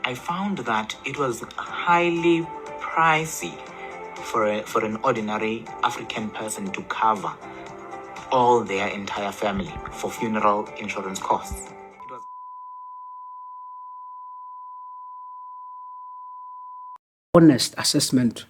I found that it was highly pricey for an ordinary African person to cover all their entire family for funeral insurance costs. It was honest assessment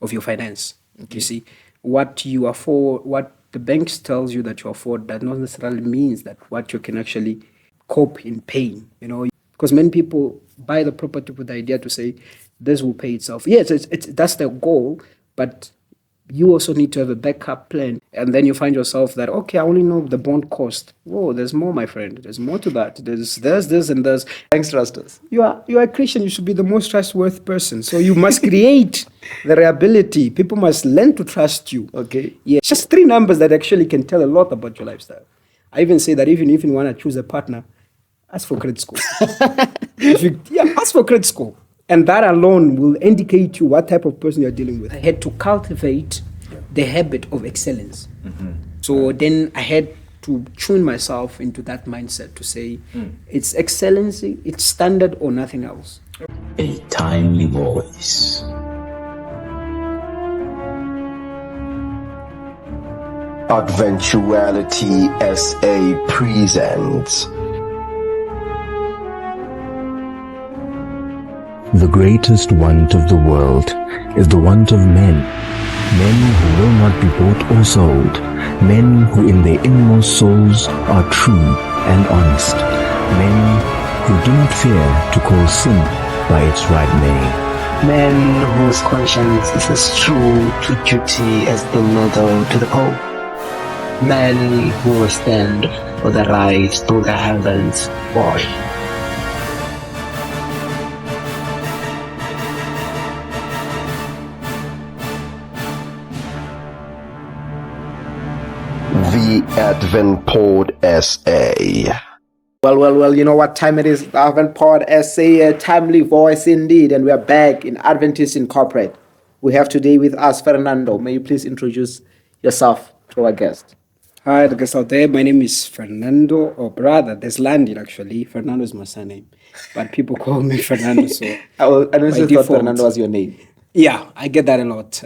of your finance. Okay. You see, what you afford, what the banks tells you that you afford, that not necessarily means that what you can actually cope in paying. Because many people buy the property with the idea to say this will pay itself. Yes, it's that's their goal, but you also need to have a backup plan. And then you find yourself that, okay, I only know the bond cost. Whoa, there's more, my friend. There's more to that. There's this and there's. Thanks, trusters. You are a Christian. You should be the most trustworthy person. So you must create the reliability. People must learn to trust you. Okay. Yeah. Just 3 numbers that actually can tell a lot about your lifestyle. I even say that even if you want to choose a partner, ask for credit score. Ask for credit score. And that alone will indicate you what type of person you're dealing with. I had to cultivate the habit of excellence. Mm-hmm. So then I had to tune myself into that mindset to say, it's excellency, it's standard or nothing else. A timely voice. Adventuality SA presents The greatest want of the world is the want of men. Men who will not be bought or sold. Men who in their inmost souls are true and honest. Men who do not fear to call sin by its right name. Men whose conscience is as true to duty as the needle to the pole. Men who will stand for the right to the heavens, boy. the Advent Pod SA. Well, you know what time it is. Advent Pod SA, a timely voice indeed, and we are back in Adventist Incorporate. We have today with us Fernando. May you please introduce yourself to our guest? Hi, the guest out there. My name is Fernando, or brother Deslandi actually. Fernando is my surname, but people call me Fernando. So I just thought Fernando was your name. Yeah, I get that a lot.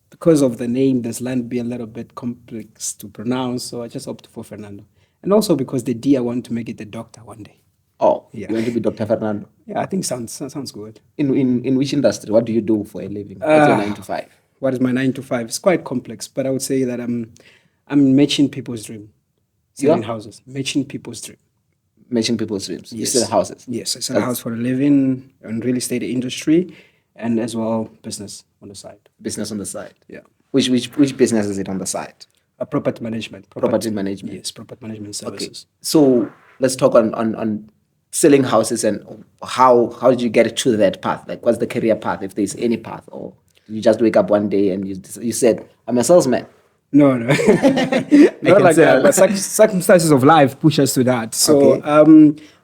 Because of the name, Deslandi be a little bit complex to pronounce, so I just opted for Fernando. And also because the D, I want to make it a doctor one day. Oh, yeah. You want to be Dr. Fernando? Yeah, I think sounds good. In which industry? What do you do for a living? What's your 9 to 5? What is my 9 to 5? It's quite complex, but I would say that I'm matching people's dream. Selling houses. Matching people's dream. Matching people's dreams. Yes. You sell houses? Yes, I sell a house for a living in real estate industry and as well business on the side. Business on the side? Yeah. Which business is it on the side? Property management. Property management? Yes, property management services. Okay. So let's talk on selling houses and how did you get to that path? Like, what's the career path, if there's any path? Or you just wake up one day and you said, I'm a salesman? No. Not like that. But circumstances of life push us to that. So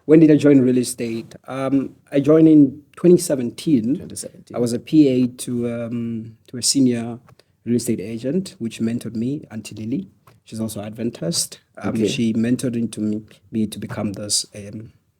when did I join real estate? I joined in 2017. I was a PA to a senior real estate agent, which mentored me, Auntie Lily. She's also Adventist. She mentored into me to become this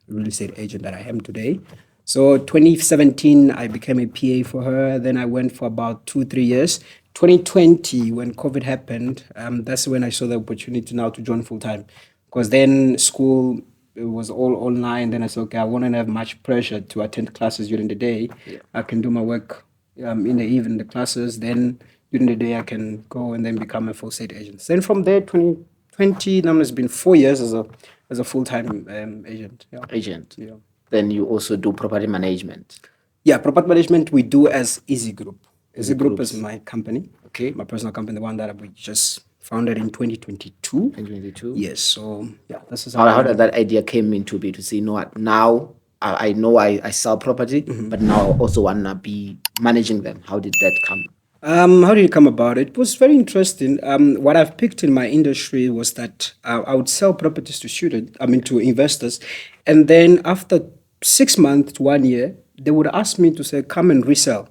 real estate agent that I am today. So 2017, I became a PA for her. Then I went for about 2-3 years. 2020, when COVID happened, that's when I saw the opportunity now to join full-time. Because then school, it was all online. Then I said, okay, I won't have much pressure to attend classes during the day. Yeah. I can do my work in the evening, the classes. Then during the day, I can go and then become a full estate agent. Then from there, 2020, now it's been 4 years as a full-time agent. Yeah. Agent. Yeah. Then you also do property management. Yeah, property management we do as Easy Group. Easy Group is my company. Okay. My personal company, the one that we just founded in 2022. 2022. Yes. So yeah, this is how did that idea came into be to say, you know what, now I know I sell property, but now I also wanna be managing them. How did that come? How did it come about? It was very interesting. What I've picked in my industry was that I would sell properties to investors. And then after 6 months to 1 year, they would ask me to say, come and resell.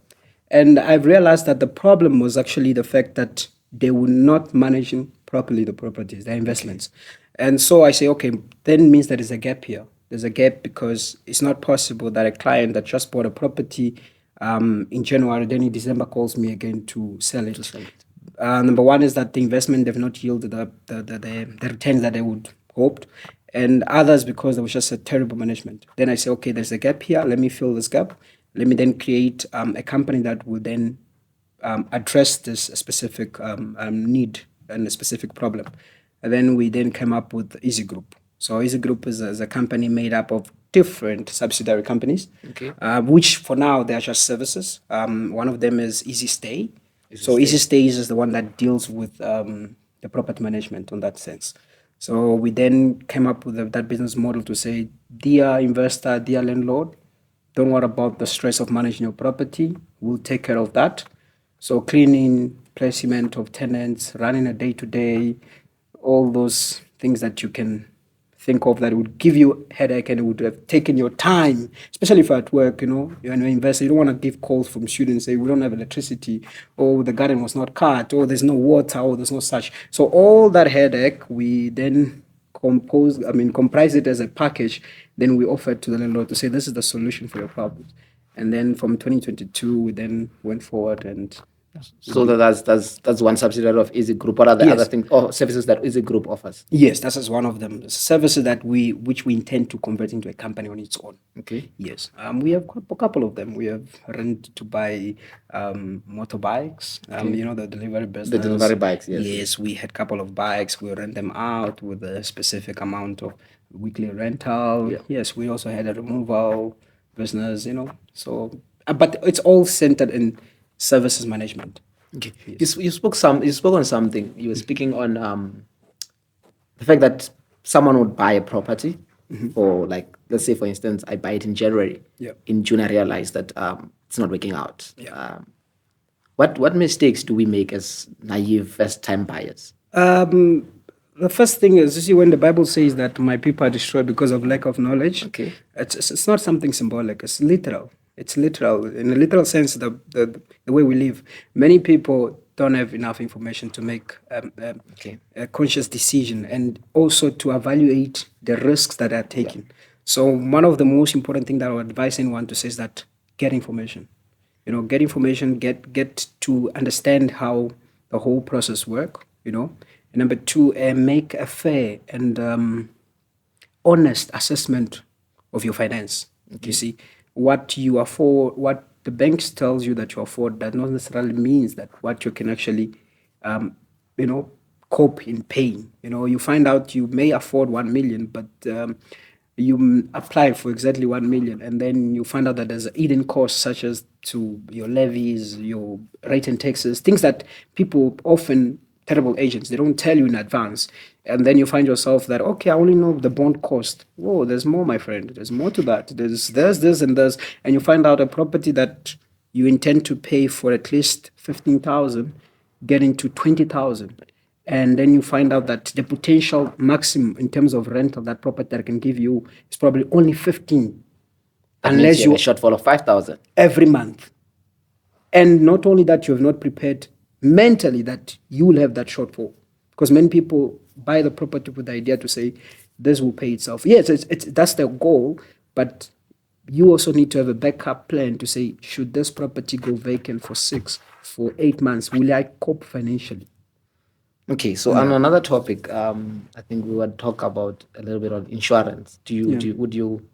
And I've realized that the problem was actually the fact that they were not managing properly the properties, their investments. And so I say, okay, then means there is a gap here. There's a gap because it's not possible that a client that just bought a property in January, then in December calls me again to sell it. Number one is that the investment they've not yielded the returns that they would hoped, and others because there was just a terrible management. Then I say, okay, there's a gap here. Let me fill this gap. Let me then create a company that will then address this specific need and a specific problem. And then we then came up with Easy Group. So Easy Group is a company made up of different subsidiary companies, which for now they are just services. One of them is Easy Stay. Easy Stay is the one that deals with the property management on that sense. So we then came up with that business model to say, dear investor, dear landlord, don't worry about the stress of managing your property. We'll take care of that. So cleaning, placement of tenants, running a day-to-day, all those things that you can think of that would give you headache and it would have taken your time, especially if you're at work, you're an investor, you don't want to give calls from students, say, we don't have electricity, or the garden was not cut, or there's no water, or there's no such. So all that headache, we then comprise it as a package, then we offer it to the landlord to say, this is the solution for your problems. And then from 2022, we then went forward and... So that's one subsidiary of Easy Group. What are the other things or services that Easy Group offers? Yes, that is one of them. The services that which we intend to convert into a company on its own. Okay. Yes. We have a couple of them. We have rent to buy motorbikes. The delivery business. The delivery bikes. Yes. Yes, we had a couple of bikes. We rent them out with a specific amount of weekly rental. Yeah. Yes, we also had a removal business. So, but it's all centered in services management. Okay. Yes. You spoke on something. You were speaking on the fact that someone would buy a property, or like, let's say for instance, I buy it in January. Yeah. In June, I realize that it's not working out. Yeah. What mistakes do we make as naive first-time buyers? The first thing is, you see, when the Bible says that my people are destroyed because of lack of knowledge, okay, it's not something symbolic. It's literal. It's literal. In a literal sense, the way we live, many people don't have enough information to make a conscious decision and also to evaluate the risks that are taken. Yeah. So one of the most important things that I would advise anyone to say is that get information. Get information, get to understand how the whole process works, And number two, make a fair and honest assessment of your finance. Okay. You see, what you afford, what the banks tells you that you afford, does not necessarily means that what you can actually, cope in paying. You find out you may afford 1 million, but you apply for exactly 1 million, and then you find out that there's hidden costs such as to your levies, your rate and taxes, things that people often, terrible agents, they don't tell you in advance. And then you find yourself that, okay, I only know the bond cost. Whoa, there's more, my friend. There's more to that. There's this and this. And you find out a property that you intend to pay for at least 15,000, getting to 20,000. And then you find out that the potential maximum in terms of rent of that property that can give you is probably only 15. Unless you have a shortfall of 5,000. Every month. And not only that, you have not prepared mentally that you will have that shortfall. Because many people buy the property with the idea to say, this will pay itself. Yes, that's their goal, but you also need to have a backup plan to say, should this property go vacant for 8 months, will I cope financially? Okay, so on another topic, I think we would talk about a little bit on insurance. Would you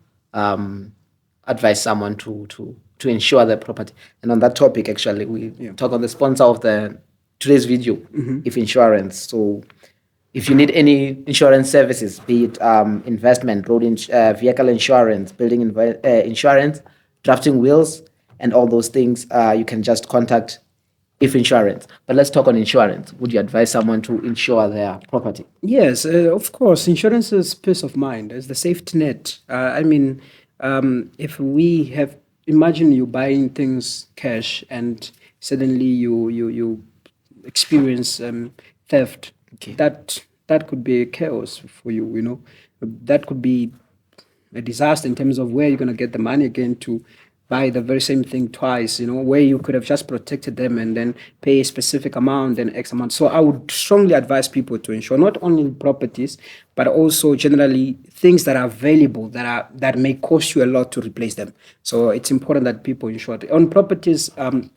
advise someone to insure their property? And on that topic, actually, we talk on the sponsor of today's video, If Insurance. So if you need any insurance services, be it investment, road vehicle insurance, building insurance, drafting wills, and all those things, you can just contact If Insurance. But let's talk on insurance. Would you advise someone to insure their property? Yes, of course. Insurance is peace of mind. It's the safety net. If we have, imagine you buying things cash and suddenly you experience theft. Okay. That could be a chaos for you. That could be a disaster in terms of where you're going to get the money again to buy the very same thing twice, where you could have just protected them and then pay a specific amount and X amount. So I would strongly advise people to insure not only properties, but also generally things that are available that may cost you a lot to replace them. So it's important that people insure. On properties,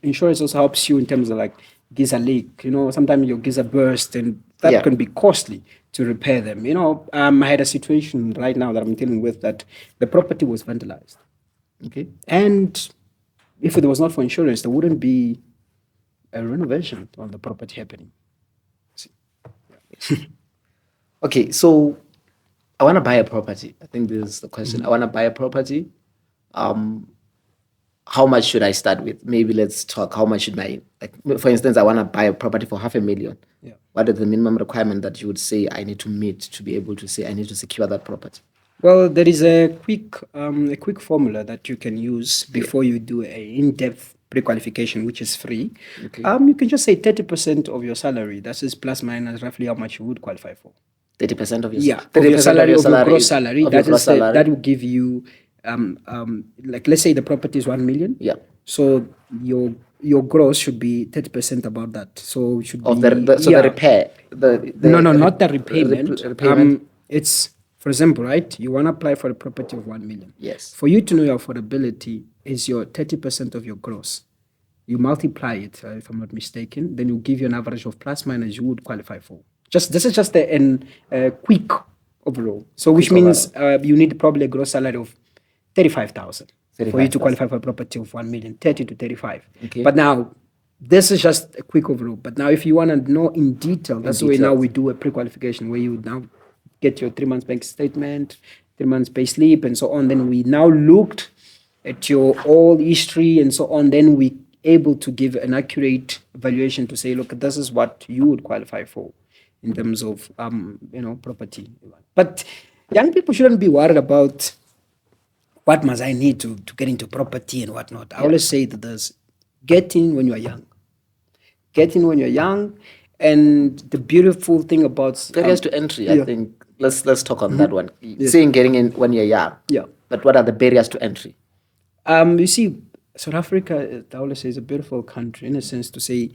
insurance also helps you in terms of like geyser leak. Sometimes your geyser burst and that can be costly to repair them. I had a situation right now that I'm dealing with that the property was vandalized. Okay. And if it was not for insurance, there wouldn't be a renovation of the property happening. Okay, so I want to buy a property. I think this is the question. I want to buy a property. How much should I start with? Maybe let's talk. How much should for instance, I want to buy a property for $500,000. Yeah. What is the minimum requirement that you would say I need to meet to be able to say I need to secure that property? Well, there is a quick formula that you can use before you do an in-depth pre-qualification, which is free. Okay. You can just say 30% of your salary. That is plus minus roughly how much you would qualify for. 30% of your your gross salary. That will give you like let's say the property is 1 million. Yeah. So your gross should be 30% about that. So it should be the repair. No, not the repayment. Repayment. It's, for example, right? You want to apply for a property of 1 million. Yes. For you to know your affordability is your 30% of your gross. You multiply it, if I'm not mistaken, then you give you an average of plus minus you would qualify for. This is just a quick overall. So which means you need probably a gross salary of 35,000 for you to qualify for a property of 1 million, 30 to 35. Okay. But now, this is just a quick overall. But now, if you want to know in detail, that's the way now we do a pre-qualification where you now get your 3 months bank statement, 3 months pay slip, and so on. Then we now looked at your all history and so on. Then we able to give an accurate evaluation to say, look, this is what you would qualify for in terms of property. But young people shouldn't be worried about what must I need to get into property and whatnot. I always say that there's get in when you are young. Get in when you're young. And the beautiful thing about barriers to entry, I think let's talk on that one. Saying getting in when you're young. Yeah. But what are the barriers to entry? You see, South Africa, I always say, is a beautiful country in a sense to say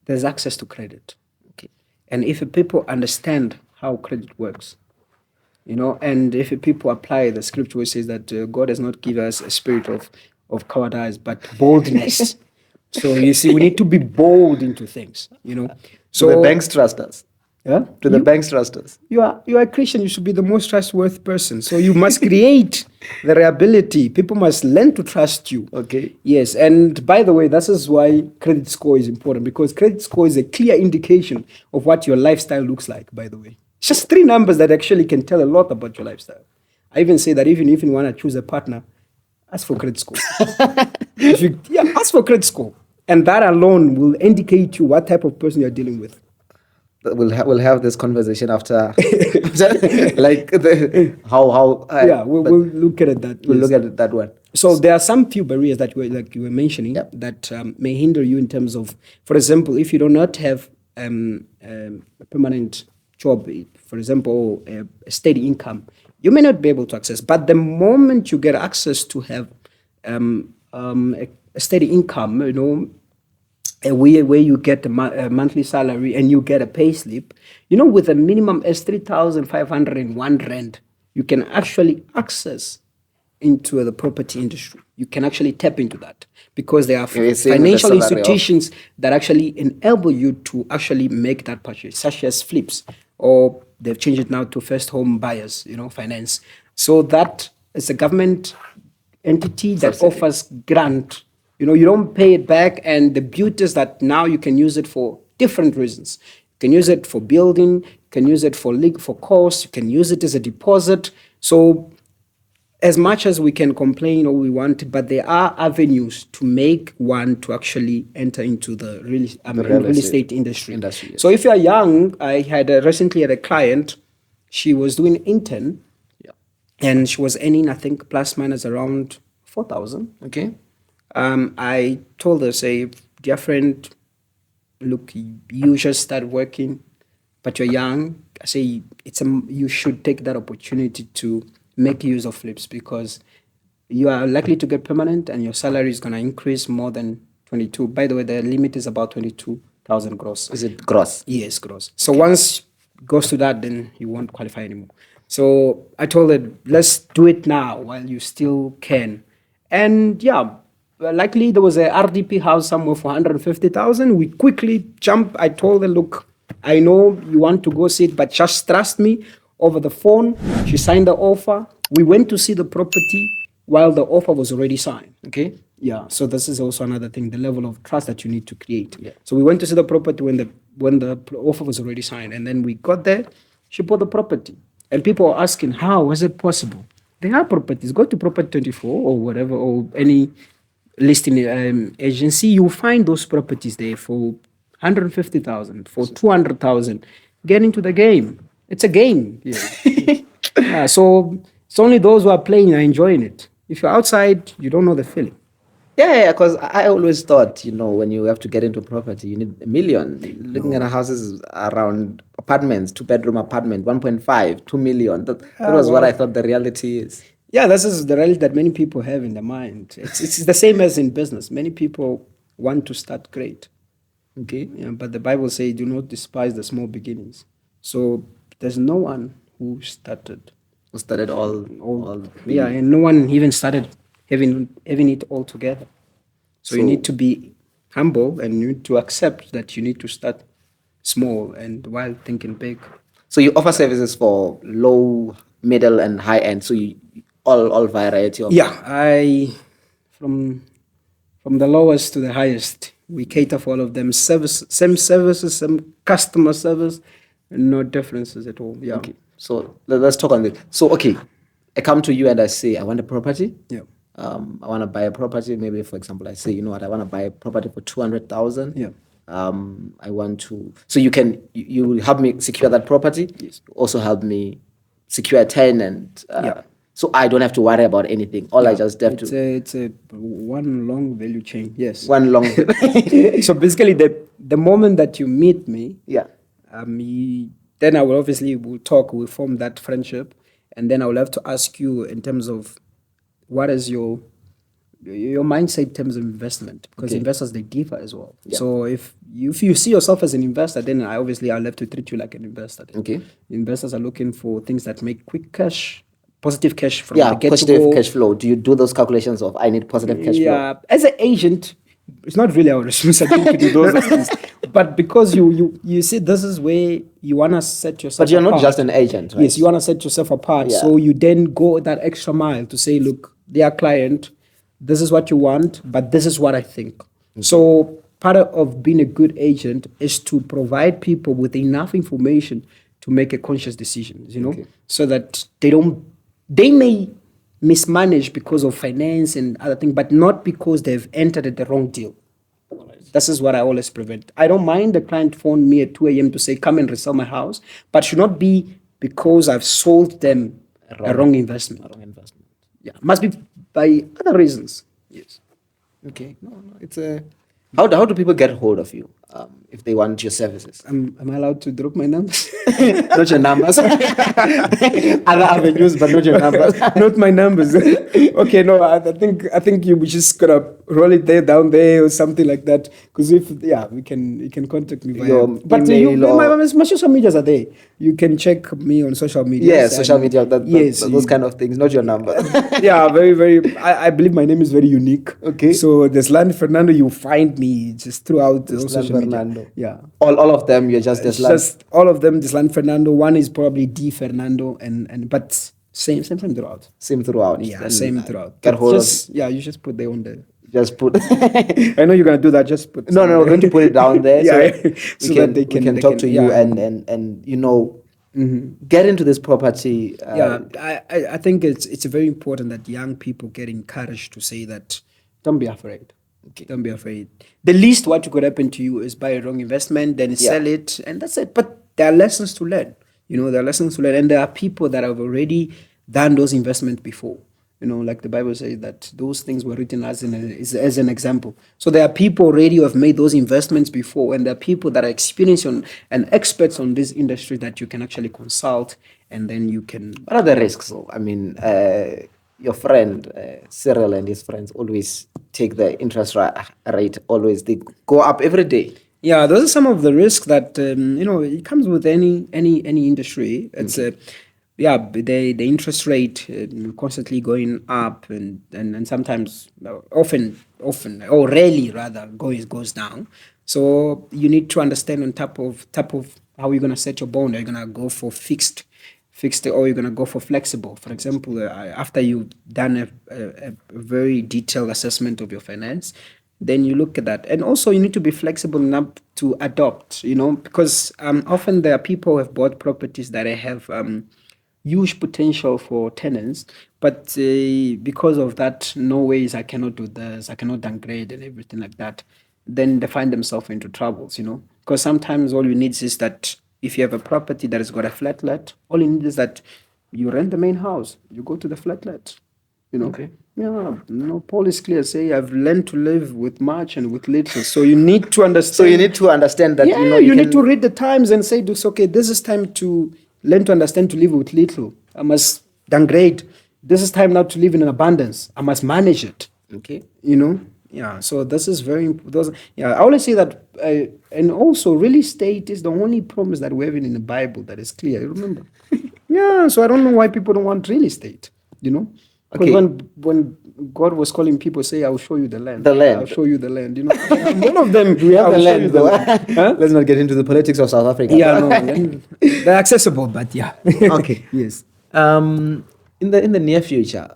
there's access to credit. Okay. And if people understand how credit works, and if people apply the scripture which says that God has not given us a spirit of cowardice, but boldness. So you see, we need to be bold into things, So the banks trust us. Yeah? The banks trust us. You are a Christian, you should be the most trustworthy person. So you must create the reliability. People must learn to trust you. Okay. Yes, and by the way, this is why credit score is important, because credit score is a clear indication of what your lifestyle looks like, by the way. It's just 3 numbers that actually can tell a lot about your lifestyle. I even say that even if you want to choose a partner, ask for credit score. Ask for credit score. And that alone will indicate you what type of person you're dealing with. We'll have this conversation after, we'll look at it that. We'll look at it that one. So there are some few barriers that you were mentioning that may hinder you in terms of, for example, if you do not have a permanent job, for example, a steady income, you may not be able to access. But the moment you get access to have a steady income, where you get a monthly salary and you get a pay slip, with a minimum as 3,501 rand, you can actually access into the property industry. You can actually tap into that because there are financial institutions that actually enable you to actually make that purchase, such as flips, or they've changed it now to first home buyers, finance. So that is a government entity that offers grant. You don't pay it back, and the beauty is that now you can use it for different reasons. You can use it for building, you can use it for costs, you can use it as a deposit. So as much as we can complain all we want, but there are avenues to make one to actually enter into the real estate industry. Yes. So if you're young, I had recently had a client, she was doing intern, and she was earning, I think, plus minus around 4,000. Okay. I told her, say, dear friend, look, you just start working, but you're young. I say you should take that opportunity to make use of flips because you are likely to get permanent, and your salary is going to increase more than 22. By the way, the limit is about 22,000 gross. Is it gross? Yes, gross. So once it goes to that, then you won't qualify anymore. So I told her, let's do it now while you still can. And yeah, likely there was a RDP house somewhere for 150,000. We quickly jumped. I told her, look, I know you want to go see it, but just trust me over the phone. She signed the offer. We went to see the property while the offer was already signed. Okay. Yeah. So this is also another thing, the level of trust that you need to create. Yeah. So we went to see the property when the offer was already signed, and then we got there. She bought the property, and people are asking, how is it possible? There are properties. Go to Property 24 or whatever, or any listing agency. You find those properties there for 150,000, for 200,000. Get into the game. It's a game. Yeah. So it's only those who are playing are enjoying it. If you're outside, you don't know the feeling. Yeah, because I always thought, when you have to get into property, you need $1 million. Looking at houses around apartments, 2-bedroom apartment, 1.5, $2 million. That was what I thought the reality is. Yeah, this is the reality that many people have in their mind. It's the same as in business. Many people want to start great. Okay. Yeah, but the Bible says, do not despise the small beginnings. So there's no one who started. Who started all yeah, and no one even started having it all together. So you need to be humble, and you need to accept that you need to start small and while thinking big. So you offer services for low, middle, and high end. So you all variety of. Yeah, from the lowest to the highest, we cater for all of them. Same services, same customer service, and no differences at all. Yeah. Okay. So let's talk on this. So okay, I come to you and I say I want a property. Yeah. I want to buy a property. Maybe, for example, I say, you know what, I want to buy a property for 200,000. Yeah. I want to. So you will help me secure that property. Yes. Also help me secure a tenant. Yeah. So I don't have to worry about anything. I just have to. It's a one long value chain. Yes. One long. So basically, the moment that you meet me, yeah. Then I will obviously we'll talk. We'll form that friendship, and then I will have to ask you in terms of what is your mindset in terms of investment, because investors, they differ as well. Yeah. So if you see yourself as an investor, then I'll have to treat you like an investor. Then. Okay. Investors are looking for things that make quick cash, positive cash from the get-go. Positive cash flow. Do you do those calculations of I need positive cash flow? Yeah, as an agent, it's not really our responsibility to do those things. But because you see, this is where you want to set yourself apart. But you're not just an agent, right? Yes, you want to set yourself apart. Yeah. So you then go that extra mile to say, look, dear client, this is what you want, but this is what I think. Okay. So part of being a good agent is to provide people with enough information to make a conscious decision, so that they may mismanage because of finance and other things, but not because they've entered the wrong deal. This is what I always prevent. I don't mind the client phone me at 2 a.m. to say, come and resell my house, but should not be because I've sold them a wrong investment. Yeah, must be by other reasons. Yes. Okay. No, it's a. How do people get hold of you if they want your services? Am I allowed to drop my numbers? Not your numbers. Other avenues, but not your numbers. Not my numbers. Okay, no, I think you just gotta roll it down there or something like that. Because you can contact me via my social medias are there. You can check me on social media. Yeah, social media. Those kind of things. Not your number. Yeah, very, very. I believe my name is very unique. Okay. So Deslandi Fernando, you find me just throughout the social media. Fernando. Yeah. All of them. You're just Deslandi. Just all of them. Deslandi Fernando. One is probably D Fernando, but same throughout. Same throughout. Yeah, same throughout. Get hold of. Yeah, you just put there on the. Just put. I know you're gonna do that. Just put. No, we're going to put it down there. So that they can talk to you and get into this property. I think it's very important that young people get encouraged to say that don't be afraid. Okay. Don't be afraid. The least what could happen to you is buy a wrong investment, then sell it, and that's it. But there are lessons to learn. There are lessons to learn, and there are people that have already done those investments before. Like the Bible says that those things were written as an example. So there are people already who have made those investments before, and there are people that are experienced and experts on this industry that you can actually consult, and then you can. What are the risks? I mean, your friend Cyril and his friends always take the interest rate, always they go up every day. Yeah, those are some of the risks that it comes with any industry. It's the interest rate constantly going up, and sometimes often or rarely rather goes down. So you need to understand on top of how you're gonna set your bond. Are you gonna go for fixed, or you're gonna go for flexible? For example, after you've done a very detailed assessment of your finance, then you look at that. And also you need to be flexible enough to adopt, because often there are people who have bought properties that have huge potential for tenants, but because of that, no ways, I cannot do this, I cannot downgrade and everything like that, then they find themselves into troubles, because sometimes all you need is that if you have a property that has got a flat let, all you need is that you rent the main house, you go to the flat let. Okay. Yeah, Paul is clear. Say, I've learned to live with much and with little. So you need to understand. So you need to understand that. Yeah, you need to read the times and say, okay, this is time to learn to understand to live with little. I must downgrade. This is time now to live in an abundance. I must manage it. Okay. Yeah. So this is very important. I always say that, and also real estate is the only promise that we have in the Bible that is clear. You remember? Yeah. So I don't know why people don't want real estate. Because when God was calling people, say, "I'll show you the land." I'll show you the land. None of them. We have the land, though. Huh? Let's not get into the politics of South Africa. Yeah, no, they're accessible, but yeah. Okay. Yes. In the near future,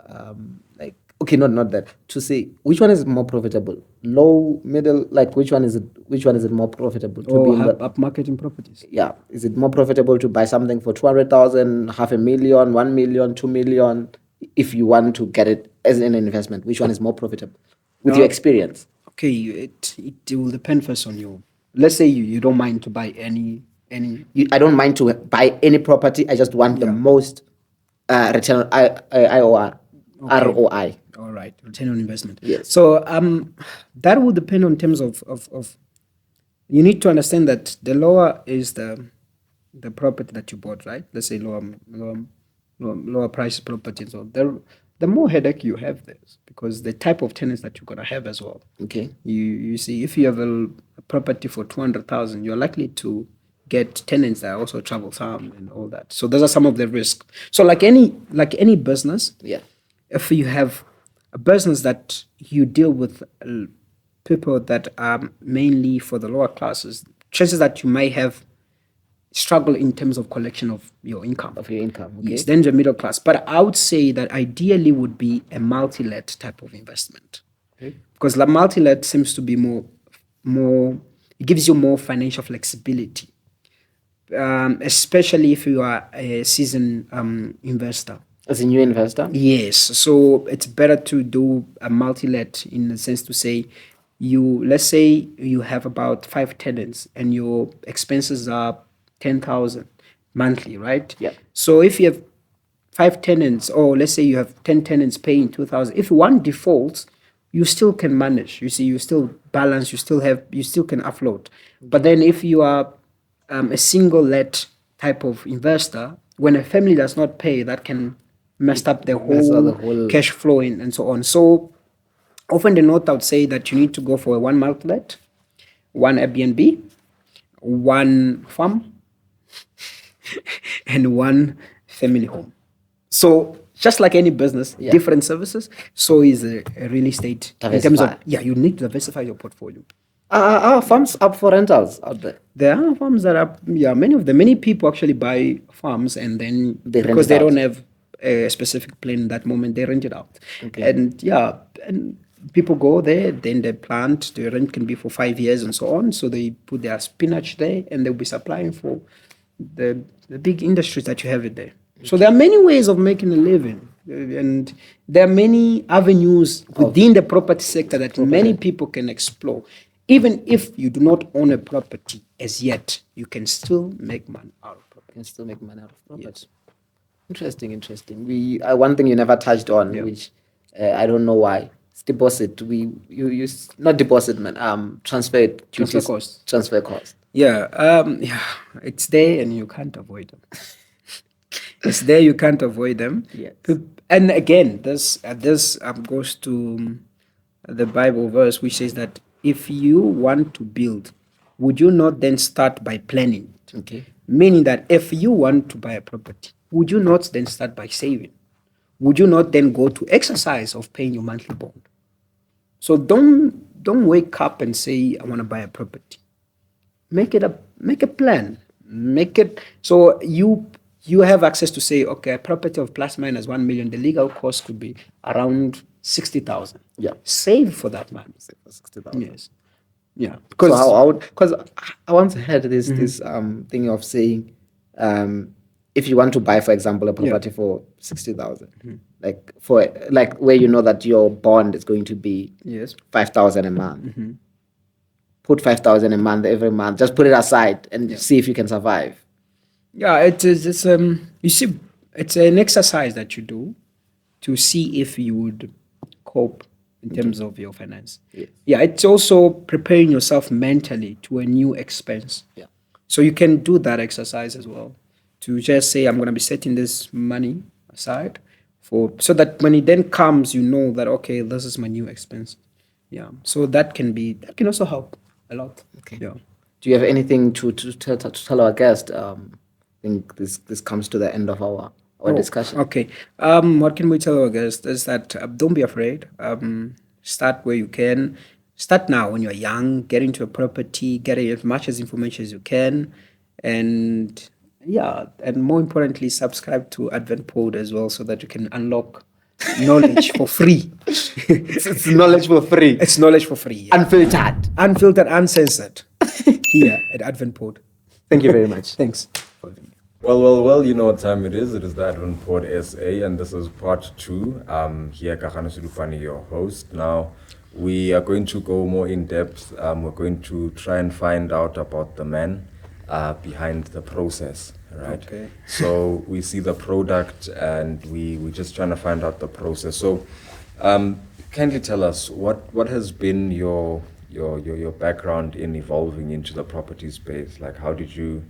not that, to say which one is more profitable, low, middle, which one is it more profitable to be in the upmarketing properties? Yeah, is it more profitable to buy something for 200,000, 500,000, 1 million, 2 million? If you want to get it as an investment, which one is more profitable with your experience? Okay, it will depend first on you. Let's say you don't mind to buy any. I don't mind to buy any property. I just want the most return IOR, okay. ROI. All right, return on investment. Yes. So that will depend on terms of you need to understand that the lower is the property that you bought, right? Let's say lower price property. So the more headache you have there, because the type of tenants that you're gonna have as well. Okay. You see, if you have a property for 200,000, you're likely to get tenants that are also troublesome and all that. So those are some of the risks. So like any business, if you have a business that you deal with people that are mainly for the lower classes, chances that you may have struggle in terms of collection of your income. Okay. Yes, then the middle class. But I would say that ideally would be a multi-let type of investment. Okay. Because the multi-let seems to be more, it gives you more financial flexibility, especially if you are a seasoned investor. As a new investor? Yes. So it's better to do a multi-let in the sense to say, let's say you have about 5 tenants and your expenses are 10,000 monthly, right? Yeah. So if you have 5 tenants, or let's say you have 10 tenants paying 2,000, if one defaults, you still can manage. You see, you still balance, you still can offload. But then if you are a single let type of investor, when a family does not pay, that can mess up the whole cash flow and so on. So often the note I would say that you need to go for a 1 multi-let, 1 Airbnb, 1 farm, and 1 family home. So just like any business, different services, so is a real estate. In terms of, you need to diversify your portfolio. Are farms up for rentals out there? There are farms that are, many people actually buy farms and then because they don't have a specific plan in that moment, they rent it out. Okay. And people go there, then they plant, the rent can be for 5 years and so on. So they put their spinach there and they'll be supplying for the big industries that you have it there. So there are many ways of making a living, and there are many avenues within the property sector that many people can explore. Even if you do not own a property as yet, you can still make money out of property. Yes. Interesting. One thing you never touched on, which I don't know why, it's deposit. We use not deposit, man. Transfer cost. It's there and you can't avoid them. It's there, you can't avoid them. Yes. And again, this goes to the Bible verse which says that if you want to build, would you not then start by planning? Okay. Meaning that if you want to buy a property, would you not then start by saving? Would you not then go to exercise of paying your monthly bond? So don't wake up and say, I want to buy a property. Make a plan. Make it so you have access to say, okay, a property of plus minus 1 million, the legal cost could be around 60,000. Yeah. Save for that money. Save for 60,000. Yes. Yeah. Because I once had this thing of saying, if you want to buy, for example, a property for 60,000, like where you know that your bond is going to be 5,000 a month. Put 5,000 a month every month. Just put it aside and see if you can survive. Yeah, it's you see, it's an exercise that you do to see if you would cope in terms of your finance. Yes. Yeah, it's also preparing yourself mentally to a new expense. Yeah. So you can do that exercise as well. To just say, I'm going to be setting this money aside so that when it then comes, you know that, okay, this is my new expense. Yeah. So that can also help a lot. Okay. Yeah. Do you have anything to tell our guest? I think this comes to the end of our discussion. Okay. What can we tell our guests is that don't be afraid. Start where you can. Start now when you're young. Get into a property. Get as much as information as you can, and more importantly, subscribe to Advent Pod as well, so that you can unlock knowledge for free. It's knowledge for free. It's knowledge for free. Yeah. Unfiltered, uncensored. Here at Advent Pod. Thank you very much. Thanks. Well, you know what time it is. It is the Advent Pod SA, and this is part 2. Here, Kakano Sudufani, your host. Now, we are going to go more in depth. We're going to try and find out about the man behind the process, right? Okay. So we see the product, and we're just trying to find out the process. So, kindly tell us what has been your background in evolving into the property space? Like, how did you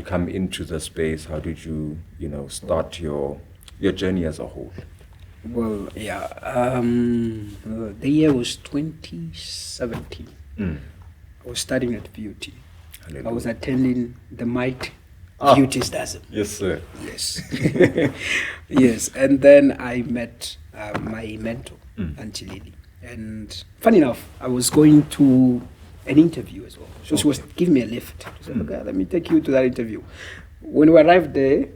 come into the space? How did you start your journey as a whole? Well, yeah. The year was 2017. I was studying at VUT. I was attending the Might VUT Stasm. Yes, sir. Yes. Yes. And then I met my mentor, Auntie Lily. And funny enough, I was going to an interview as well. So she was giving me a lift. She said, okay, let me take you to that interview. When we arrived there,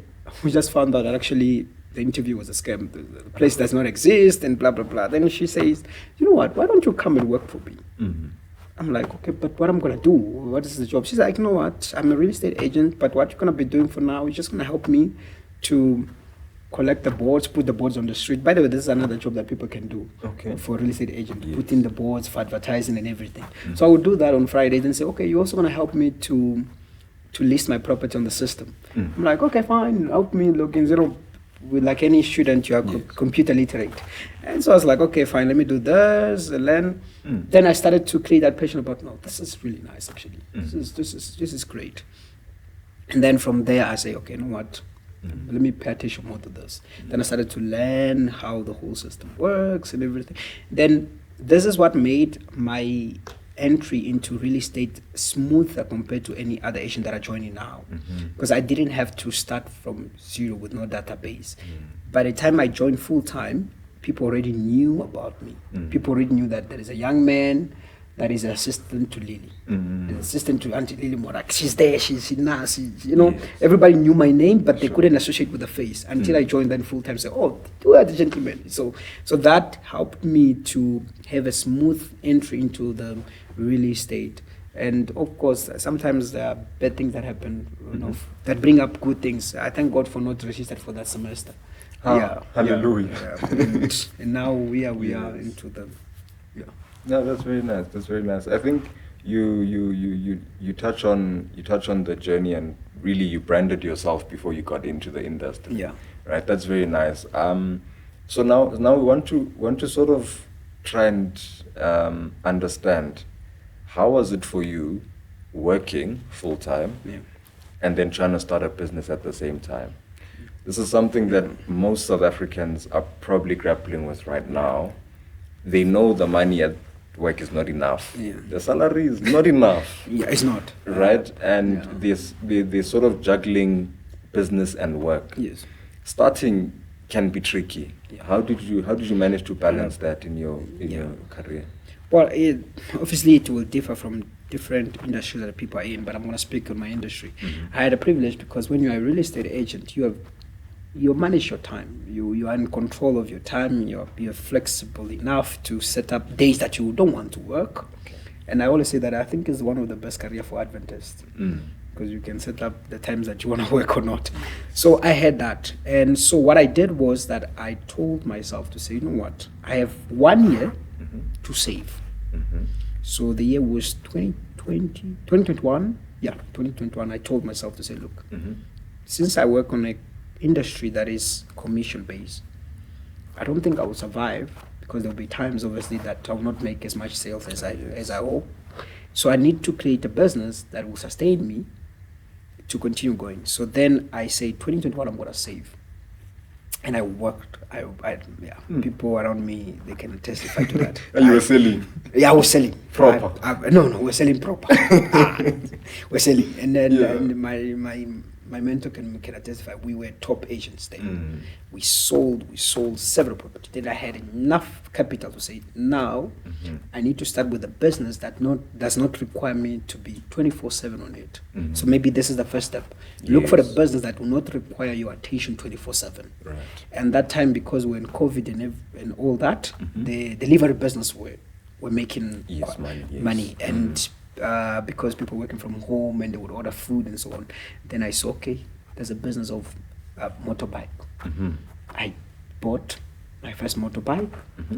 we just found out that actually the interview was a scam. The place does not exist and blah, blah, blah. Then she says, you know what, why don't you come and work for me? I'm like, okay, but what I'm going to do? What is the job? She's like, you know what, I'm a real estate agent, but what you're going to be doing for now is just going to help me to collect the boards, put the boards on the street. By the way, this is another job that people can do for a real estate agent, putting the boards for advertising and everything. So I would do that on Fridays and say, okay, you're also going to help me to list my property on the system. I'm like, okay, fine, help me look in zero. With like any student, you are computer literate. And so I was like, okay, fine, let me do this. And then I started to create that passion about, no, this is really nice, actually. This is great. And then from there, I say, okay, you know what? Let me pay attention more to this. Then I started to learn how the whole system works and everything. Then this is what made my entry into real estate smoother compared to any other agent that are joining now, because I didn't have to start from zero with no database. By the time I joined full time, people already knew about me. People already knew that there is a young man that is an assistant to Lily, the assistant to Auntie Lily Morak. She's there, she's nice, everybody knew my name, but they couldn't associate with the face until I joined then full time. Say, oh, you are the gentleman. So that helped me to have a smooth entry into the real estate. And of course, sometimes there are bad things that happen, that bring up good things. I thank God for not registered for that semester. Hallelujah. And now we are into the. No, that's very nice. That's very nice. I think you touch on the journey, and really you branded yourself before you got into the industry. Yeah. Right. That's very nice. So now we want to sort of try and understand, how was it for you working full time and then trying to start a business at the same time? this is something that most South Africans are probably grappling with right now. They know the money at work is not enough. Yeah. The salary is not enough. Yeah, it's not. Right? And they're sort of juggling business and work. Yes. Starting can be tricky. Yeah. How did you manage to balance that in your career? Well, obviously it will differ from different industries that people are in, but I'm going to speak on my industry. I had a privilege because when you're a real estate agent, you manage your time. You are in control of your time. You're flexible enough to set up days that you don't want to work. Okay. And I always say that I think is one of the best career for Adventists. Because you can set up the times that you want to work or not. So I had that. And so what I did was that I told myself to say, you know what, I have 1 year to save. So the year was 2021. Yeah, 2021. I told myself to say, look, since I work on an industry that is commission based, I don't think I will survive because there'll be times obviously that I'll not make as much sales as I hope. So I need to create a business that will sustain me to continue going. So then I say 2021 I'm gonna save. And I worked. People around me, they can testify to that. And you were selling? Yeah, I was selling. Proper? No, we're selling proper. We're selling. And then and my mentor can testify, we were top agents then. We sold several properties. Then I had enough capital to say, now I need to start with a business that does not require me to be 24/7 on it. So maybe this is the first step. Look for a business that will not require your attention 24/7. Right. And that time, because we're in COVID and all that, the delivery business were making money. And because people working from home and they would order food and so on, then I saw, okay, there's a business of motorbike. I bought my first motorbike.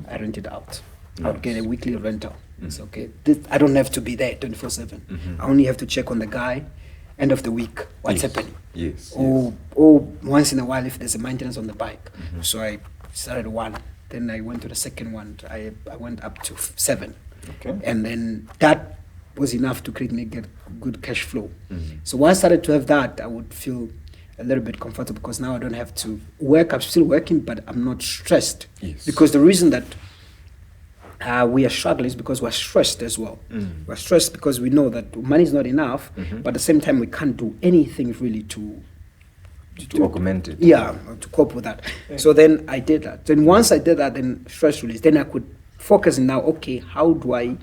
I rented out. I would get a weekly rental. It's okay. I don't have to be there 24/7. I only have to check on the guy end of the week what's happening. Or once in a while if there's a maintenance on the bike. So I started one. Then I went to the second one. I went up to 7. Okay. And then that was enough to get good cash flow. So once I started to have that, I would feel a little bit comfortable because now I don't have to work. I'm still working, but I'm not stressed. Because the reason that we are struggling is because we're stressed as well. We're stressed because we know that money is not enough, but at the same time we can't do anything really to augment it. Yeah, to cope with that. So then I did that. Then once I did that, then stress release, then I could focus now, okay, how do I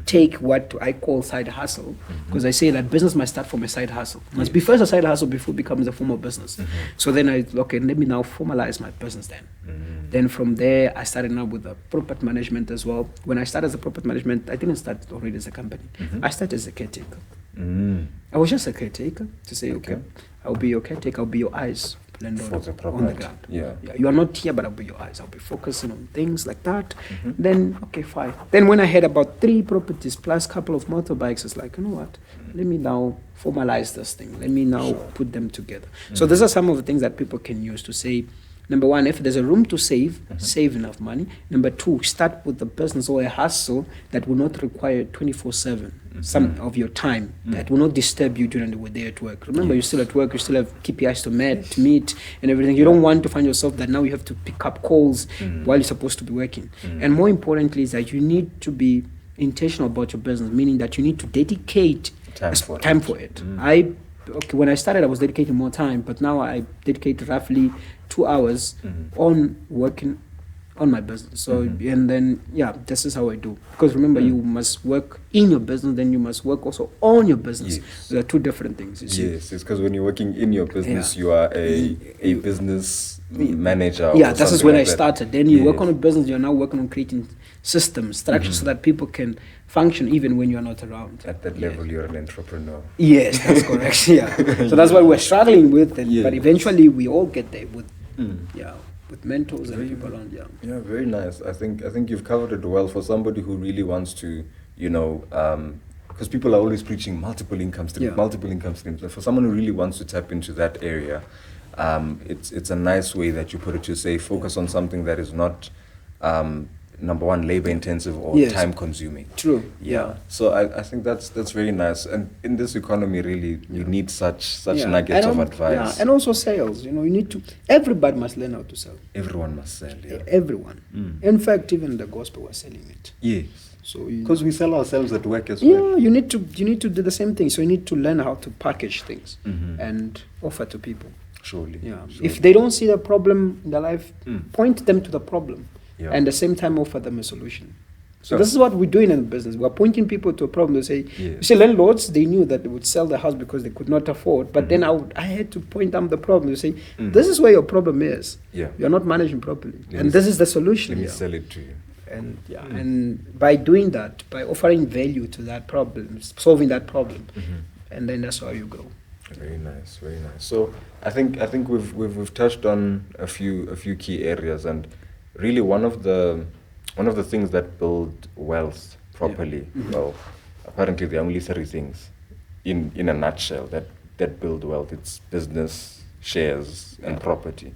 take what I call side hustle? Because I say that business must start from a side hustle. It must be first a side hustle before it becomes a form of business. So then okay, let me now formalize my business then. Then from there, I started now with the property management as well. When I started as a property management, I didn't start already as a company. I started as a caretaker. I was just a caretaker to say, okay, I'll be your caretaker, I'll be your eyes. On the ground. Yeah. You are not here, but I'll be your eyes. I'll be focusing on things like that. Then, okay, fine. Then when I had about 3 properties plus a couple of motorbikes, it's like, you know what? Let me now formalize this thing. Let me now put them together. So these are some of the things that people can use to say, number 1, if there's a room to save enough money. Number 2, start with a business or a hustle that will not require 24/7 some of your time, that will not disturb you during the day at work. Remember, you're still at work, you still have KPIs to meet and everything. You don't want to find yourself that now you have to pick up calls while you're supposed to be working. And more importantly is that you need to be intentional about your business, meaning that you need to dedicate time for it. When I started, I was dedicating more time, but now I dedicate roughly 2 hours on working on my business. So, and then, this is how I do. Because remember, you must work in your business, then you must work also on your business. There are 2 different things, you see. Yes, it's because when you're working in your business, you are a business manager. Yeah, this is when I started. Then you work on a business, you're now working on creating systems, structures, so that people can function even when you're not around. At that level, you're an entrepreneur. Yes, that's correct. So that's what we're struggling with, but eventually we all get there with with mentors and people around. Yeah, very nice. I think you've covered it well for somebody who really wants to, because people are always preaching multiple income streams. For someone who really wants to tap into that area, it's a nice way that you put it to say focus on something that is not number one, labor intensive or Yes. time consuming. True. Yeah. So I think that's very nice. And in this economy, really, we need such nuggets of advice. Yeah, and also sales. You need to. Everybody must learn how to sell. Everyone must sell. Yeah. Everyone. In fact, even the gospel was selling it. Yes. So because we sell ourselves at work as well. Yeah, you need to do the same thing. So you need to learn how to package things and offer to people. Surely. Yeah. Surely. If they don't see the problem in their life, point them to the problem, Yeah. and at the same time offer them a solution. So Yeah. this is what we're doing in the business. We're pointing people to a problem. They say, Yes. you see, landlords, they knew that they would sell the house because they could not afford. But then I had to point them the problem. You say, this is where your problem is. Yeah. You're not managing properly, Let and me this is the solution. Let me here. sell it to you. And and by doing that, by offering value to that problem, solving that problem, and then that's how you grow. Very nice, very nice. So I think we've touched on a few key areas, and really one of the things that build wealth properly. Well, apparently there are only three things, in a nutshell, that build wealth. It's business, shares, and property.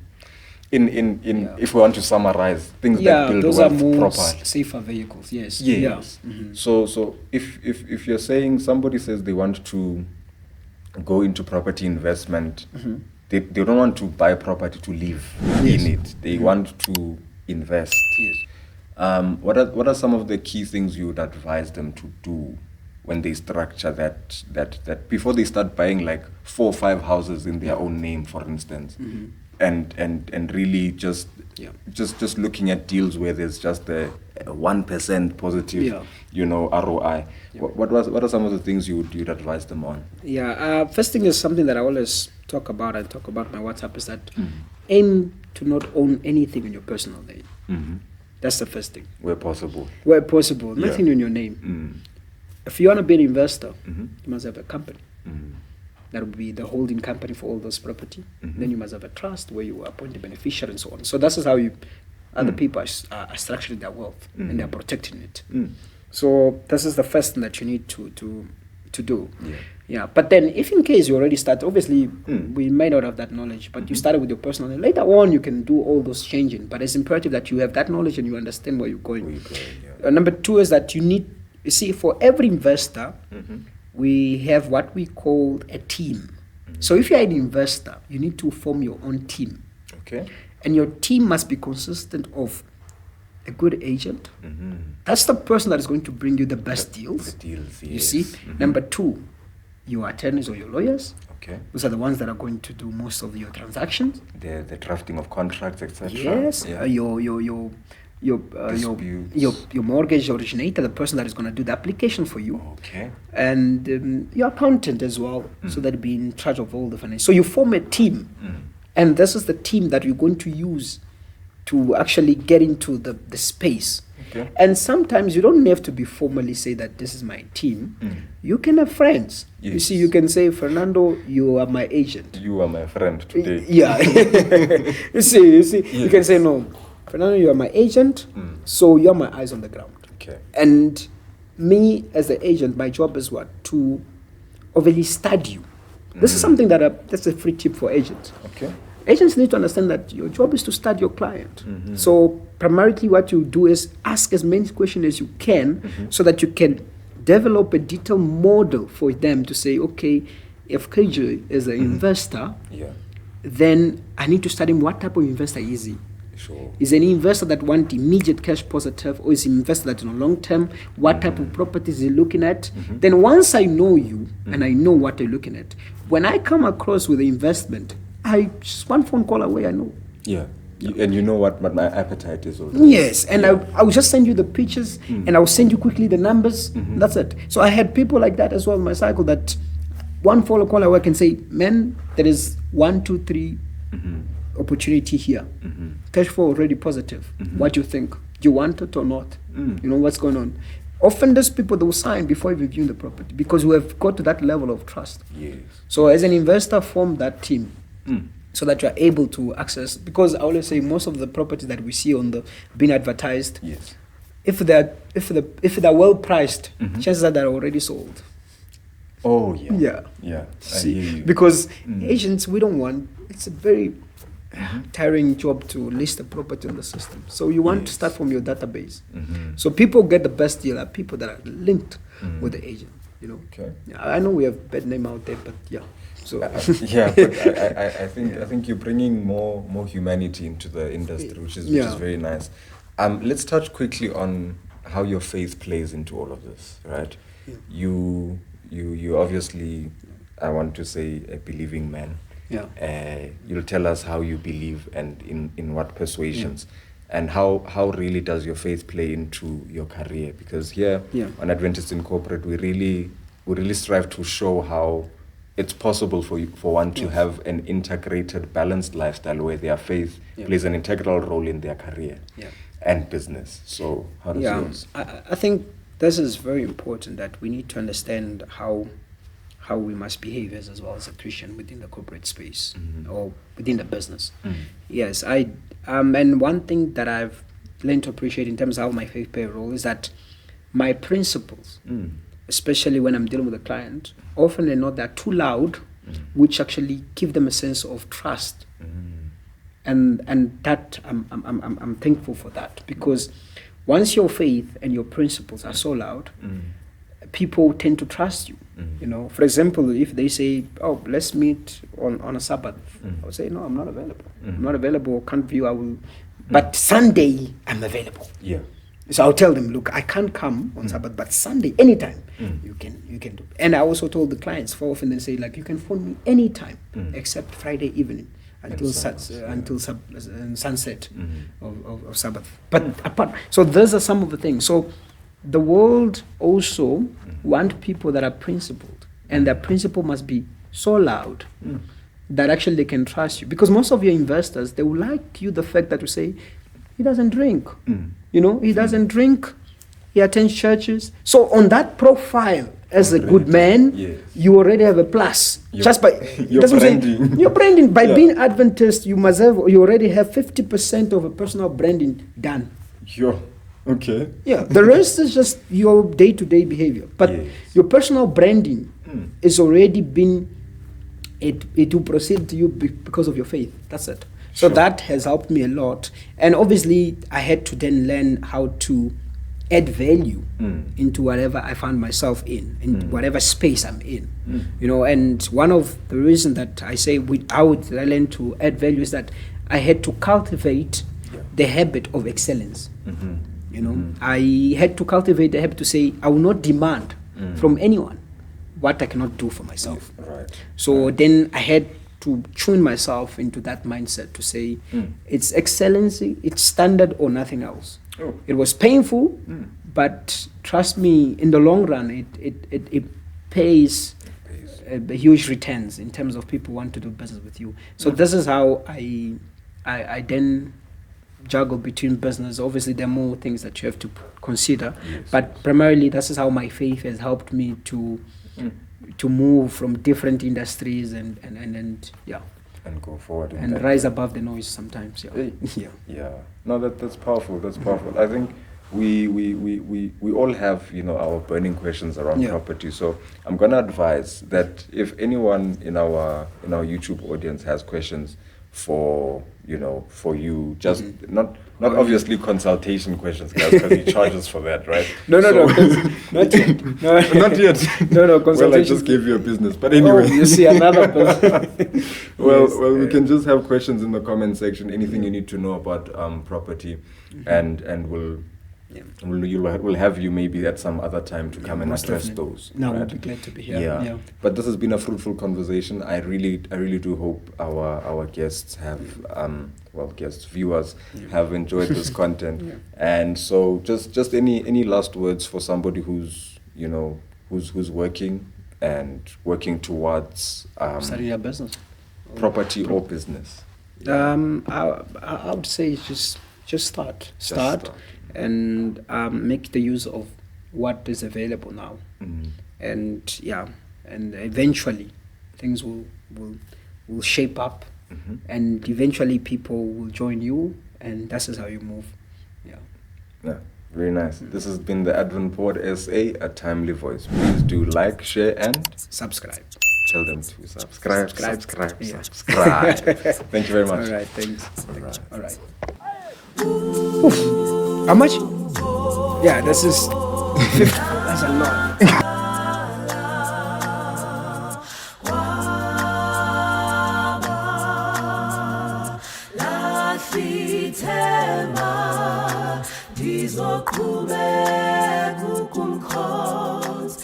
If we want to summarize things that build those are wealth more properly. safer vehicles. Yes. Yes. So if you're saying somebody says they want to go into property investment, they don't want to buy property to live in it. They want to invest. Yes. What are some of the key things you would advise them to do when they structure that before they start buying like 4 or 5 houses in their own name, for instance, and really just looking at deals where there's just a 1% positive, ROI. Yeah. What are some of the things you'd advise them on? Yeah. First thing is something that I always talk about. I talk about my WhatsApp is that aim to not own anything in your personal name. That's the first thing. Where possible. Where possible, nothing in your name. If you want to be an investor, you must have a company. That will be the holding company for all those property. Then you must have a trust where you appoint the beneficiary and so on. So this is how other people are structuring their wealth and they're protecting it. So this is the first thing that you need to do. Yeah. But then if in case you already start, obviously we may not have that knowledge, but you started with your personal knowledge. Later on you can do all those changing, but it's imperative that you have that knowledge and you understand where you're going. Number 2 is that you see, for every investor, we have what we call a team. So if you're an investor, you need to form your own team. Okay. And your team must be consistent of a good agent. That's the person that is going to bring you the best deals. The deals, You yes. see? Number 2, your attorneys or your lawyers. Okay. Those are the ones that are going to do most of your transactions. The drafting of contracts, etc. Yes. Yeah. Your mortgage originator, the person that is going to do the application for you. Okay. And your accountant as well, so that be in charge of all the finance. So you form a team, and this is the team that you're going to use to actually get into the space. Okay. And sometimes you don't have to be formally say that this is my team. You can have friends. You Yes. see, you can say, Fernando, you are my agent. You are my friend today. Yeah. you see, you Yes. can say, no, Fernando, you are my agent, so you're my eyes on the ground. Okay. And me as the agent, my job is what? To overly study you. This is something that's a free tip for agents. Okay. Agents need to understand that your job is to study your client. So primarily what you do is ask as many questions as you can so that you can develop a detailed model for them to say, okay, if KJ is an investor, then I need to study him. What type of investor is he? Sure. Is an investor that want immediate cash positive, or is an investor that long term? What type of properties is he looking at? Then once I know you and I know what you're looking at, when I come across with the investment, I just one phone call away, I know. Yeah. And you know what my appetite is already. Yes, and I will just send you the pictures and I'll send you quickly the numbers. That's it. So I had people like that as well in my cycle, that one phone call away can say, man, there is 1, 2, 3 opportunity here. Cash flow already positive. What do you think? Do you want it or not? You know what's going on. Often those people, they will sign before even viewing the property because we have got to that level of trust. Yes. So as an investor, form that team so that you are able to access. Because I always say most of the properties that we see on the being advertised, Yes. if they're well priced, chances are they're already sold. Oh yeah. Yeah. Yeah. I See, hear you. because agents, we don't want. It's a very tiring job to list a property on the system. So you want to start from your database. So people get the best deal are people that are linked with the agent. You know. Okay. I know we have bad name out there, but yeah. So yeah, but I think you're bringing more humanity into the industry, which is very nice. Let's touch quickly on how your faith plays into all of this, right? You obviously, I want to say, a believing man. Yeah. You'll tell us how you believe and in what persuasions, and how really does your faith play into your career? Because here on Adventist Incorporate, we really strive to show how it's possible for one to have an integrated, balanced lifestyle where their faith plays an integral role in their career and business. So how does yours? I think this is very important, that we need to understand how we must behave as well as a Christian within the corporate space or within the business. Yes, and one thing that I've learned to appreciate in terms of how my faith plays a role is that my principles, especially when I'm dealing with a client, often they're not that too loud, which actually give them a sense of trust, and that I'm thankful for that, because once your faith and your principles are so loud, people tend to trust you. You know, for example, if they say, "Oh, let's meet on a Sabbath," I would say, "No, I'm not available. I'm not available. Can't view. I will, but Sunday I'm available." Yeah. So I'll tell them, "Look, I can't come on Sabbath, but Sunday, anytime, you can do." And I also told the clients, for often they say, like, "You can phone me anytime except Friday evening until sunset of Sabbath." But apart, so those are some of the things. So the world also want people that are principled, and that principle must be so loud that actually they can trust you. Because most of your investors, they will like you the fact that you say, "He doesn't drink." You know, he doesn't drink. He attends churches. So on that profile, as a good man, you already have a plus. Just by your branding. Your branding. By being Adventist, you already have 50% of a personal branding done. Okay. Yeah. The rest is just your day-to-day behavior. But your personal branding is already been. It will proceed to you because of your faith. That's it. So that has helped me a lot. And obviously, I had to then learn how to add value into whatever I found myself in whatever space I'm in. You know, and one of the reasons that I say I would learn to add value is that I had to cultivate the habit of excellence. You know, I had to cultivate the habit to say, I will not demand from anyone what I cannot do for myself. So then I had to tune myself into that mindset to say, it's excellency, it's standard or nothing else. It was painful, but trust me, in the long run, it pays huge returns in terms of people want to do business with you. So this is how I then juggle between business. Obviously, there are more things that you have to consider, but primarily this is how my faith has helped me to move from different industries and go forward and rise above the noise sometimes. No, that's powerful. That's powerful. I think we all have our burning questions around property. So I'm gonna advise that if anyone in our YouTube audience has questions for you, just not obviously consultation questions, guys, because he charges for that, right? No, not yet. Not yet. No, consultation. Well, I just gave you a business, but anyway. You see another person. Well, we can just have questions in the comment section. Anything you need to know about property, and we'll have you maybe at some other time to come and address those. No, we'll be glad to be here. Yeah. But this has been a fruitful conversation. I really do hope our guests have viewers have enjoyed this content. And so just any last words for somebody who's working towards starting a business, property or business. I would say just start. And make the use of what is available now, and eventually things will shape up, and eventually people will join you, and that is how you move. Yeah, very nice. This has been the Advent Pod SA, a timely voice. Please do like, share, and subscribe. Tell them to subscribe. Yeah. Subscribe. Thank you very much. All right, thanks. All right. Oof. How much? Yeah, this is 50. That's a lot. Dizoqhubeka ukumkhonza